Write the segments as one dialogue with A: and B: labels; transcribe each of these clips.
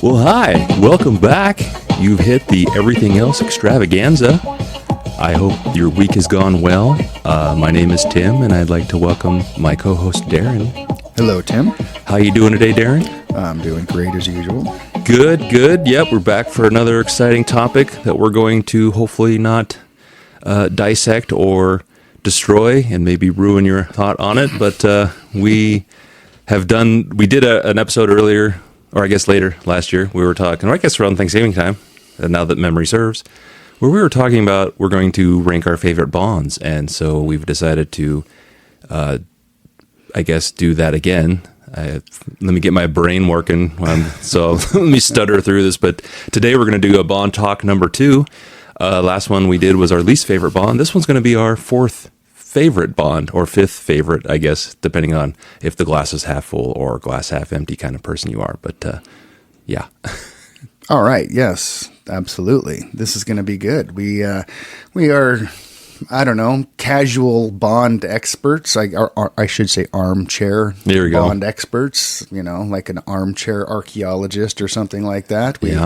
A: Well, hi, welcome back. You've hit the Everything Else Extravaganza. I hope your week has gone well. My name is Tim, and I'd like to welcome my co-host Darren.
B: Hello, Tim.
A: How you doing today, Darren?
B: I'm doing great as usual.
A: Good, good. Yep, we're back for another exciting topic that we're going to hopefully not dissect or destroy and maybe ruin your thought on it. But we did an episode earlier, or I guess later last year. We were talking, or I guess around Thanksgiving time, now that memory serves, where we were talking about we're going to rank our favorite Bonds. And so we've decided to, I guess, do that again. Let me get my brain working. So let me stutter through this. But today we're going to do a Bond talk number 2. Last one we did was our least favorite Bond. This one's going to be our 4th favorite Bond, or 5th favorite, I guess, depending on if the glass is half full or glass half empty kind of person you are. But yeah.
B: All right. Yes, absolutely. This is going to be good. We are, I don't know, casual Bond experts. I should say armchair Bond experts, like an armchair archaeologist or something like that. We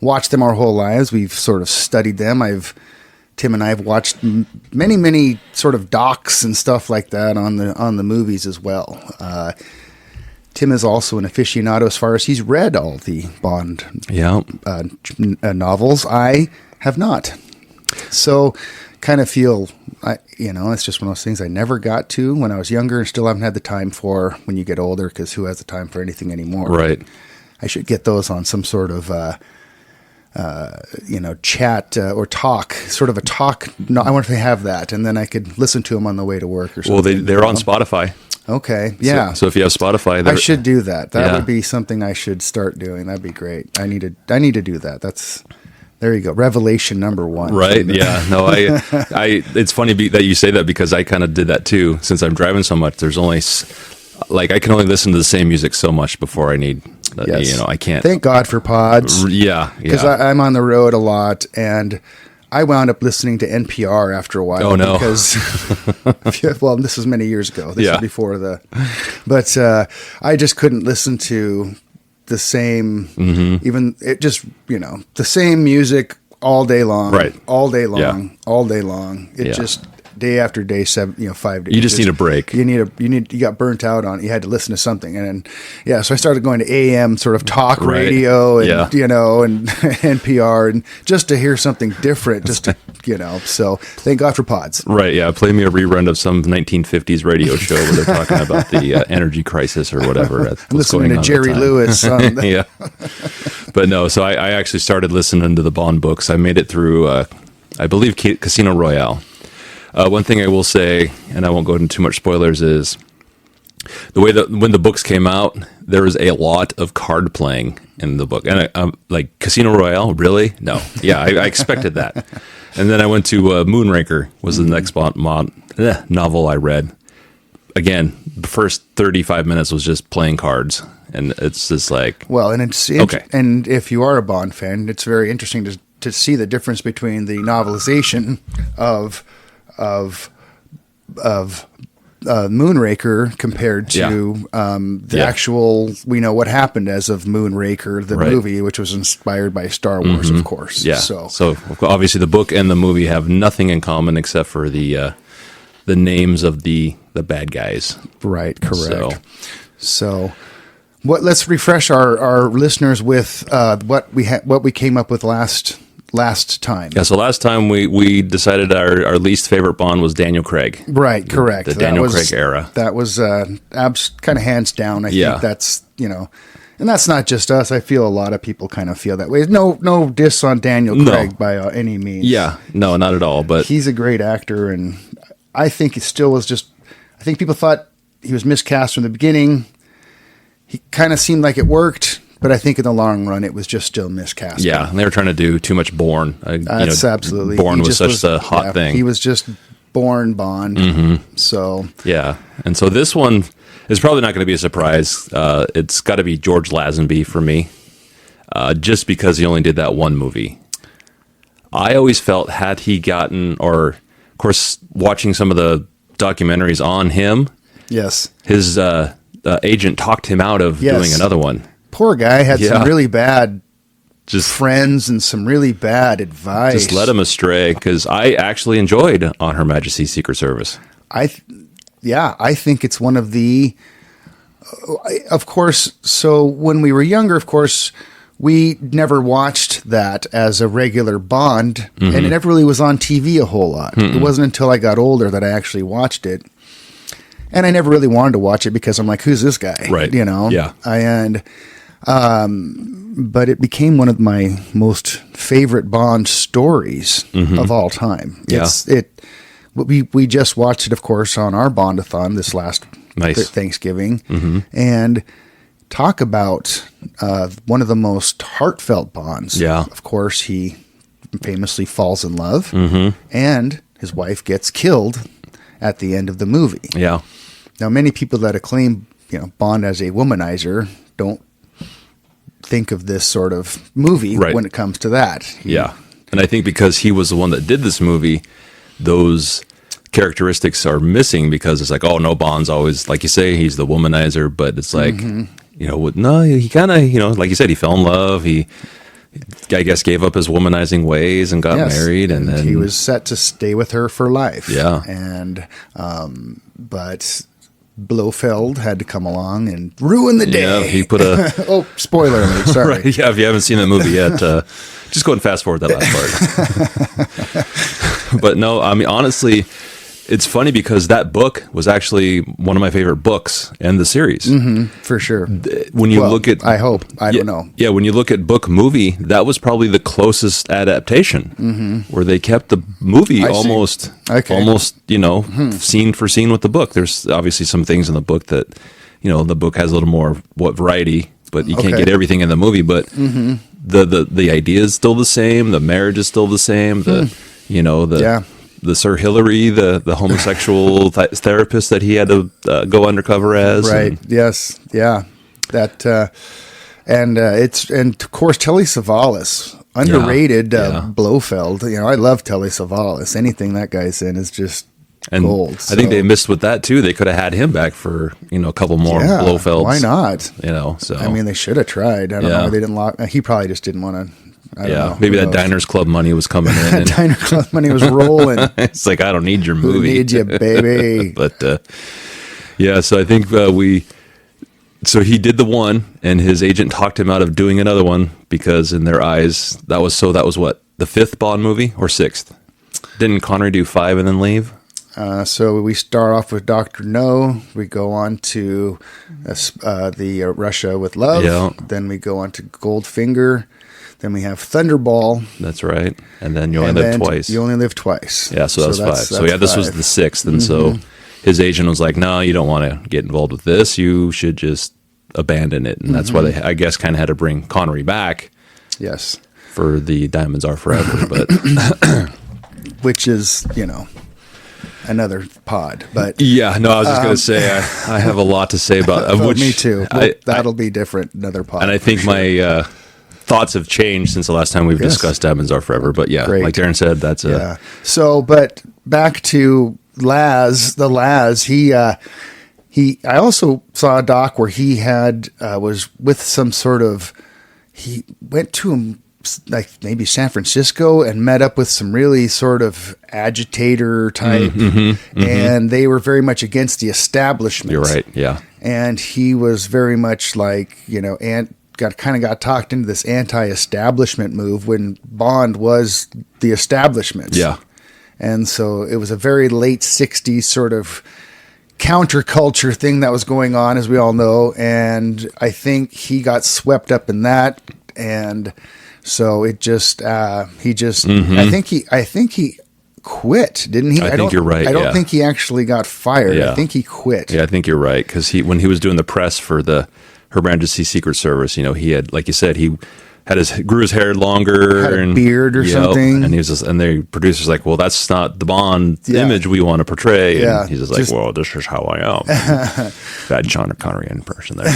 B: watched them our whole lives. We've sort of studied them. Tim and I have watched many sort of docs and stuff like that on the movies as well. Tim is also an aficionado as far as he's read all the Bond novels. I have not. So kind of feel, it's just one of those things I never got to when I was younger and still haven't had the time for when you get older, because who has the time for anything anymore?
A: Right.
B: I should get those on some sort of chat or talk, sort of a talk. No, I wonder if they have that, and then I could listen to them on the way to work or something.
A: Well, they're on Spotify.
B: Okay, yeah.
A: So if you have Spotify,
B: I should do that. That would be something I should start doing. That'd be great. I need to do that. There you go. Revelation number 1.
A: Right. Yeah. No, it's funny that you say that, because I kind of did that too. Since I'm driving so much, there's only I can only listen to the same music so much before I need.
B: Yes.
A: I can't.
B: Thank God for pods.
A: Yeah.
B: Because I'm on the road a lot, and I wound up listening to NPR after a while.
A: Oh, no.
B: Because, well, this was many years ago. This was before but I just couldn't listen to the same, even it just, the same music all day long.
A: Right.
B: All day long. All day long. It just, day after day, 5 days.
A: You just need a break.
B: You got burnt out on it. You had to listen to something. And then, so I started going to AM sort of talk radio and, and NPR, and just to hear something different, so thank God for pods.
A: Right. Yeah. Play me a rerun of some 1950s radio show where they're talking about the energy crisis or whatever.
B: I'm listening to Jerry Lewis.
A: Yeah. But no, so I actually started listening to the Bond books. I made it through, I believe, Casino Royale. One thing I will say, and I won't go into too much spoilers, is the way that when the books came out, there was a lot of card playing in the book. And I'm like, Casino Royale, really? No. Yeah, I expected that. And then I went to Moonraker, was the next novel I read. Again, the first 35 minutes was just playing cards. And it's just like... Well, and it's
B: okay. And if you are a Bond fan, it's very interesting to see the difference between the novelization of Moonraker compared to the actual, we know what happened as of Moonraker, the movie, which was inspired by Star Wars, of course.
A: Yeah. So obviously the book and the movie have nothing in common except for the names of the bad guys.
B: Right. Correct. So let's refresh our listeners with what we came up with last time.
A: Yeah, so last time we decided our least favorite Bond was Daniel Craig.
B: Right, correct.
A: The Daniel Craig era.
B: That was kind of hands down. I think that's, And that's not just us. I feel a lot of people kind of feel that way. No diss on Daniel Craig by any means.
A: Yeah, no, not at all. But
B: he's a great actor, and I think it still was just. I think people thought he was miscast from the beginning. He kind of seemed like it worked, but I think in the long run, it was just still miscast.
A: Yeah, and they were trying to do too much Bourne.
B: That's absolutely.
A: Bourne was such a hot thing.
B: He was just Bourne Bond. So
A: yeah, and so this one is probably not going to be a surprise. It's got to be George Lazenby for me, just because he only did that one movie. I always felt had he gotten, or of course, watching some of the documentaries on him,
B: yes,
A: his agent talked him out of doing another one.
B: Poor guy had some really bad
A: just
B: friends and some really bad advice.
A: Just led him astray, because I actually enjoyed On Her Majesty's Secret Service.
B: I think it's one of the, of course, so when we were younger, of course, we never watched that as a regular Bond, and it never really was on TV a whole lot. It wasn't until I got older that I actually watched it. And I never really wanted to watch it because I'm like, who's this guy?
A: Right.
B: You know?
A: Yeah.
B: But it became one of my most favorite Bond stories of all time.
A: Yeah.
B: We just watched it, of course, on our Bondathon this last Thanksgiving, and talk about one of the most heartfelt Bonds.
A: Yeah.
B: Of course, he famously falls in love, and his wife gets killed at the end of the movie.
A: Yeah.
B: Now, many people that acclaim Bond as a womanizer don't think of this sort of movie when it comes to that.
A: Yeah. And I think because he was the one that did this movie, those characteristics are missing, because it's like, oh, no, Bond's always, like you say, he's the womanizer, but it's like, no, he kind of, like you said, he fell in love. He, I guess, gave up his womanizing ways and got married, and then
B: he was set to stay with her for life.
A: Yeah.
B: And, but Blofeld had to come along and ruin the day.
A: Yeah, he put a...
B: oh, spoiler alert, sorry.
A: Right, yeah, if you haven't seen the movie yet, just go and fast forward that last part. But no, I mean, honestly, it's funny because that book was actually one of my favorite books in the series.
B: For sure.
A: When you look at...
B: I hope. I don't know.
A: Yeah, when you look at book movie, that was probably the closest adaptation, where they kept the movie almost, scene for scene with the book. There's obviously some things in the book that, the book has a little more variety, but you can't get everything in the movie. But the idea is still the same. The marriage is still the same. The Sir Hillary, the homosexual therapist that he had to go undercover as.
B: Right. Yes. Yeah. That, and of course, Telly Savalas, underrated Blofeld. I love Telly Savalas. Anything that guy's in is just gold.
A: I think they missed with that too. They could have had him back for, a couple more Blofelds.
B: Why not?
A: So.
B: I mean, they should have tried. I don't know. They didn't he probably just didn't want to. I don't know.
A: Maybe that Diners Club money was coming in.
B: Diners Club money was rolling.
A: It's like, I don't need your movie.
B: Who needs you, baby?
A: But so I think so he did the one, and his agent talked him out of doing another one, because in their eyes, that was what, the fifth Bond movie or sixth? Didn't Connery do 5 and then leave?
B: So we start off with Dr. No. We go on to the Russia with Love.
A: Yeah.
B: Then we go on to Goldfinger. Then we have Thunderball.
A: That's right. And then You Only Live Twice.
B: You Only Live Twice.
A: Yeah, so that's 5. So this was the 6th. And so his agent was like, no, you don't want to get involved with this. You should just abandon it. And that's why they, I guess, kind of had to bring Connery back.
B: Yes.
A: For the Diamonds Are Forever. But
B: which is, another pod. But
A: yeah, no, I was just going to say, I have a lot to say about which,
B: me too. That'll be different, another pod.
A: And I think my... thoughts have changed since the last time we've discussed Diamonds Are Forever, but like Darren said, that's
B: So, but back to Laz, I also saw a doc where he had was with some sort of, he went to like maybe San Francisco and met up with some really sort of agitator type, and they were very much against the establishment.
A: You're right, yeah.
B: And he was very much like, got talked into this anti-establishment move when Bond was the establishment.
A: Yeah.
B: And so it was a very late 60s sort of counterculture thing that was going on, as we all know, and I think he got swept up in that, and so it just he just I think he quit, didn't he?
A: I think you're right.
B: I don't think he actually got fired.
A: Yeah.
B: I think he quit.
A: Yeah, I think you're right, because when he was doing the press for the Her Majesty's Secret Service, he had, like you said, he grew his hair longer,
B: Had a
A: and
B: beard or something.
A: and he was just, and the producer's like, well, that's not the Bond image we want to portray.
B: Yeah.
A: And he's just like, well, this is how I am. Bad Sean Connery impression there.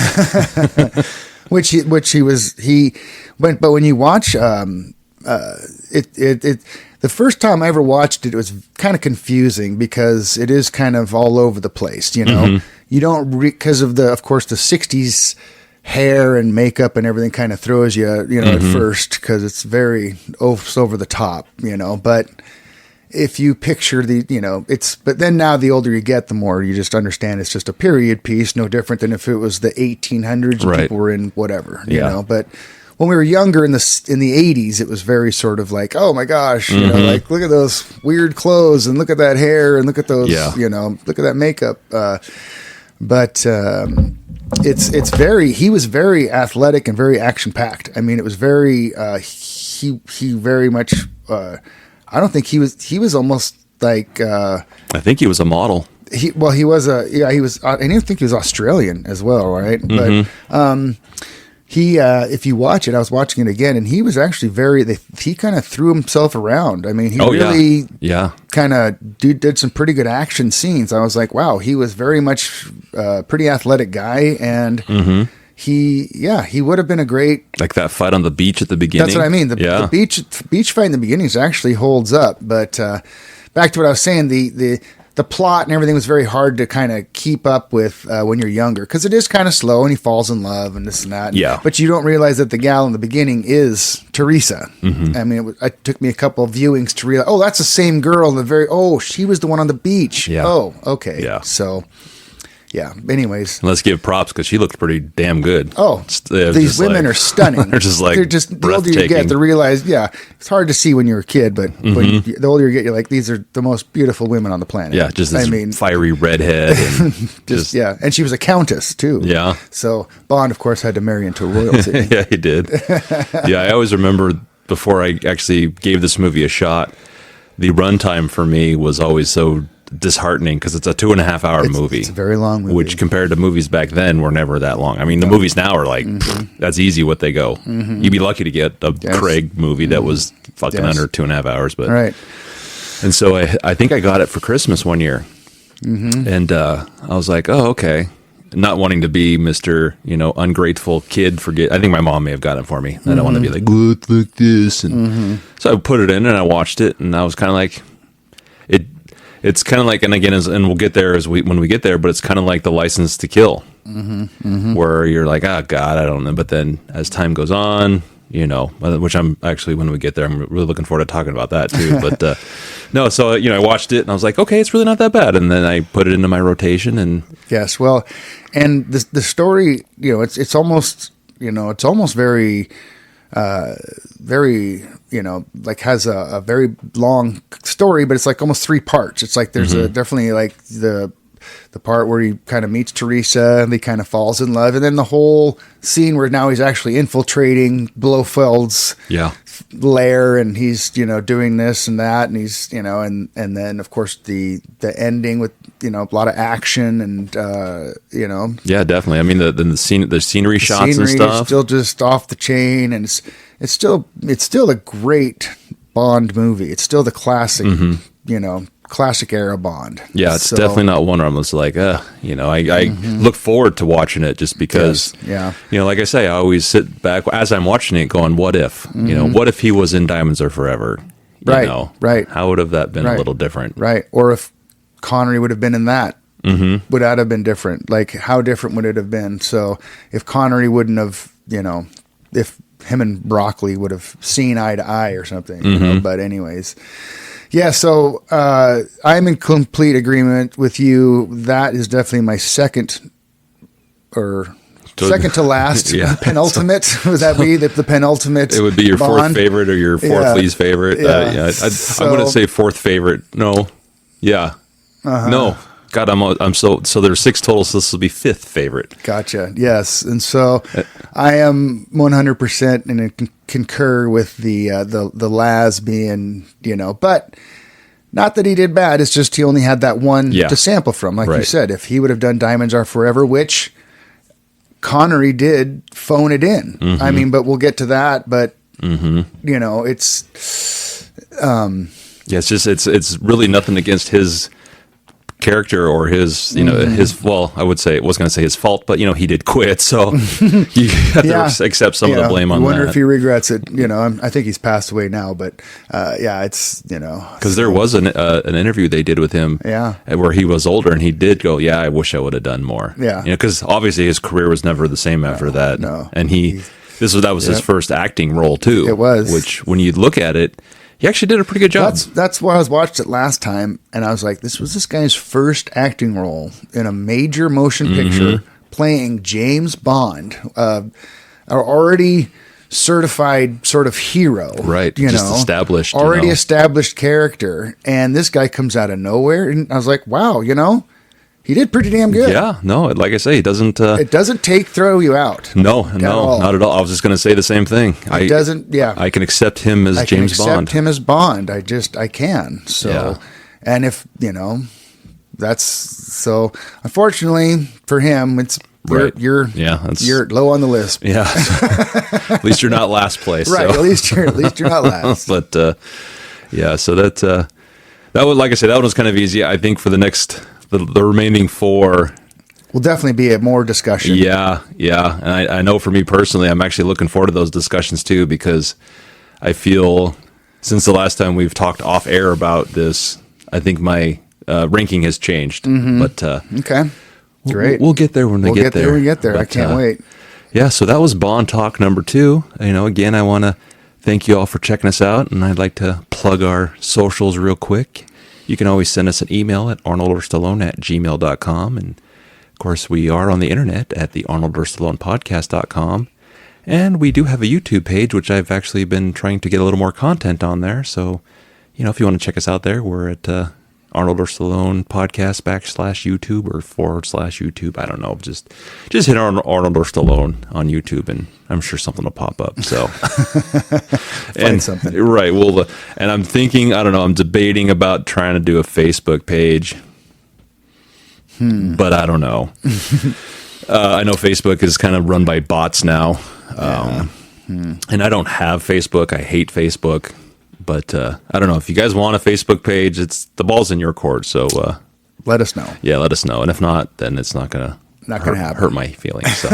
B: Which he was, but when you watch it the first time I ever watched it, it was kind of confusing because it is kind of all over the place. You don't because of course the 60s hair and makeup and everything kind of throws you at first, because it's very over the top, but if you picture but then now the older you get, the more you just understand it's just a period piece, no different than if it was the 1800s and
A: Right.
B: people were in whatever,
A: Yeah.
B: but when we were younger in the 80s, it was very sort of like, oh my gosh, like look at those weird clothes and look at that hair and look at those, look at that makeup. But it's he was very athletic and very action packed. I mean, it was very, he very much, I don't think he was almost like,
A: I think he was a model.
B: he was I didn't think he was Australian as well. Right. But, if you watch it, I was watching it again, and he was actually he kind of threw himself around. I mean, he really kind of did some pretty good action scenes. I was like, wow, he was very much a pretty athletic guy, and he would have been a great,
A: Like that fight on the beach at the beginning.
B: that's what I mean. The beach fight in the beginning actually holds up, but back to what I was saying, the plot and everything was very hard to kind of keep up with when you're younger, because it is kind of slow, and he falls in love and this and that.
A: Yeah.
B: But you don't realize that the gal in the beginning is Teresa. I mean, it took me a couple of viewings to realize, oh, that's the same girl. She was the one on the beach.
A: Yeah.
B: Oh, okay.
A: Yeah.
B: So, yeah. Anyways.
A: Let's give props, because she looked pretty damn good.
B: Oh, these women are stunning.
A: They're just like
B: the older you get, to realize, it's hard to see when you're a kid, but the older you get, you're like, these are the most beautiful women on the planet.
A: Yeah, just this fiery redhead. And
B: and she was a countess too.
A: Yeah.
B: So Bond, of course, had to marry into royalty.
A: Yeah, he did. Yeah, I always remember before I actually gave this movie a shot, the runtime for me was always so disheartening, because it's a 2.5 hour movie.
B: It's a very long movie.
A: Which compared to movies back then were never that long. I mean, the movies now are like, that's easy what they go. You'd be lucky to get a Craig movie that was fucking under 2.5 hours. But
B: right.
A: And so I think I got it for Christmas one year. And I was like, oh, okay. Not wanting to be Mr. Ungrateful kid. I think my mom may have gotten it for me. I don't want to be like, look this. And so I put it in and I watched it, and I was kind of like, it's kind of like, and again, and we'll get there when we get there, but it's kind of like The License to Kill, where you're like, oh God, I don't know. But then as time goes on, which I'm actually, when we get there, I'm really looking forward to talking about that too. But no, so I watched it and I was like, okay, it's really not that bad. And then I put it into my rotation, and
B: yes, well, and the story, it's almost, it's almost very, very, like has a very long story, but it's like almost 3 parts. It's like there's definitely like the part where he kind of meets Teresa and he kind of falls in love, and then the whole scene where now he's actually infiltrating Blofeld's lair, and he's doing this and that, and he's and then of course the ending with a lot of action and
A: yeah, definitely. I mean the scenery shots and stuff
B: is still just off the chain, and it's still a great Bond movie. It's still the classic classic era Bond.
A: Yeah, it's definitely not one where I'm just like, I look forward to watching it just because, like I say, I always sit back as I'm watching it going, what if, what if he was in Diamonds Are Forever?
B: Right.
A: How would have that been a little different?
B: Right. Or if Connery would have been in that, would that have been different? Like, how different would it have been? So if Connery wouldn't have, if him and Broccoli would have seen eye to eye or something, but anyways. Yeah, so I'm in complete agreement with you. That is definitely my second to last, penultimate. Would that be the penultimate?
A: It would be your
B: Bond?
A: fourth favorite or your fourth least favorite. I'm going to say fourth favorite. No. Yeah. No. God, I'm so there's 6 total, so this will be 5th favorite.
B: Gotcha. Yes, and so I am 100% and I concur with the Laz being, but not that he did bad. It's just he only had that one
A: Yeah.
B: to sample from, like you
A: Right.
B: said. If he would have done Diamonds Are Forever, which Connery did phone it in.
A: Mm-hmm.
B: I mean, but we'll get to that. But it's
A: Yeah, it's really nothing against his character or his his, well, I would say, I was going to say his fault, but he did quit, so you have to accept some of the blame on
B: I wonder
A: that.
B: if he regrets it. I think he's passed away now, but it's
A: Because there was an interview they did with him,
B: Yeah.
A: where he was older, and he did go, "Yeah, I wish I would have done more."
B: Yeah.
A: Because obviously his career was never the same after that.
B: no.
A: And that was his
B: Yep.
A: first acting role too.
B: It was.
A: which when you look at it, he actually did a pretty good job.
B: That's why I watched it last time, and I was like, this was this guy's first acting role in a major motion
A: Mm-hmm.
B: picture, playing James Bond, our already certified sort of hero,
A: Right, just established,
B: already established character, and this guy comes out of nowhere, and I was like, wow, he did pretty damn good.
A: Yeah, no, like I say, he doesn't.
B: It doesn't throw you out.
A: No,
B: all.
A: not at all. I was just going to say the same thing.
B: It doesn't. Yeah,
A: I can accept him as
B: I
A: James
B: can accept
A: Bond.
B: him as Bond. I can. So,
A: Yeah.
B: and if that's so. Unfortunately for him, it's
A: Right.
B: you're you're low on the list.
A: Yeah, at least you're not last place.
B: Right.
A: So.
B: At least you're not last.
A: But yeah, so that would, like I said, that one was kind of easy. I think for the next the remaining 4.
B: Will definitely be a more discussion.
A: Yeah, and I know for me personally, I'm actually looking forward to those discussions too, because I feel since the last time we've talked off air about this, I think my ranking has changed. But
B: Okay. Great.
A: we'll get there when we get there.
B: When we get there. I
A: But,
B: can't wait.
A: Yeah, so that was Bond Talk number 2. Again, I want to thank you all for checking us out, and I'd like to plug our socials real quick. You can always send us an email at arnoldorstallone@gmail.com, and of course, we are on the internet at the arnoldorstallonepodcast.com, and we do have a YouTube page, which I've actually been trying to get a little more content on there. So, if you want to check us out there, we're at Arnold or Stallone podcast /YouTube or /YouTube. I don't know. Just hit Arnold or Stallone on YouTube, and I'm sure something will pop up. So,
B: Find something.
A: Right. Well, and I'm thinking, I don't know, I'm debating about trying to do a Facebook page, but I don't know. I know Facebook is kind of run by bots now. And I don't have Facebook. I hate Facebook. But I don't know. If you guys want a Facebook page, the ball's in your court. So
B: Let us know.
A: yeah, let us know. And if not, then it's not gonna
B: happen.
A: hurt my feelings. So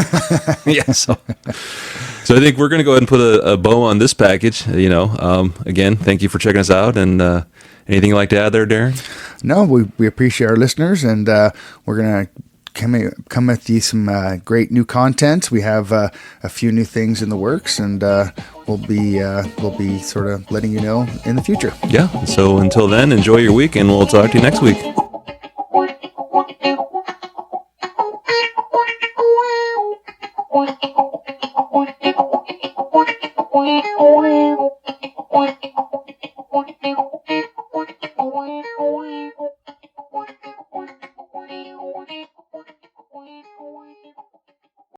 A: yeah. So I think we're gonna go ahead and put a bow on this package. Again, thank you for checking us out. And anything you'd like to add there, Darren?
B: No, we appreciate our listeners, and we're gonna come with you some great new content. We have a few new things in the works, and we'll be sort of letting you know in the future.
A: Yeah. So until then, enjoy your week, and we'll talk to you next week.
C: What?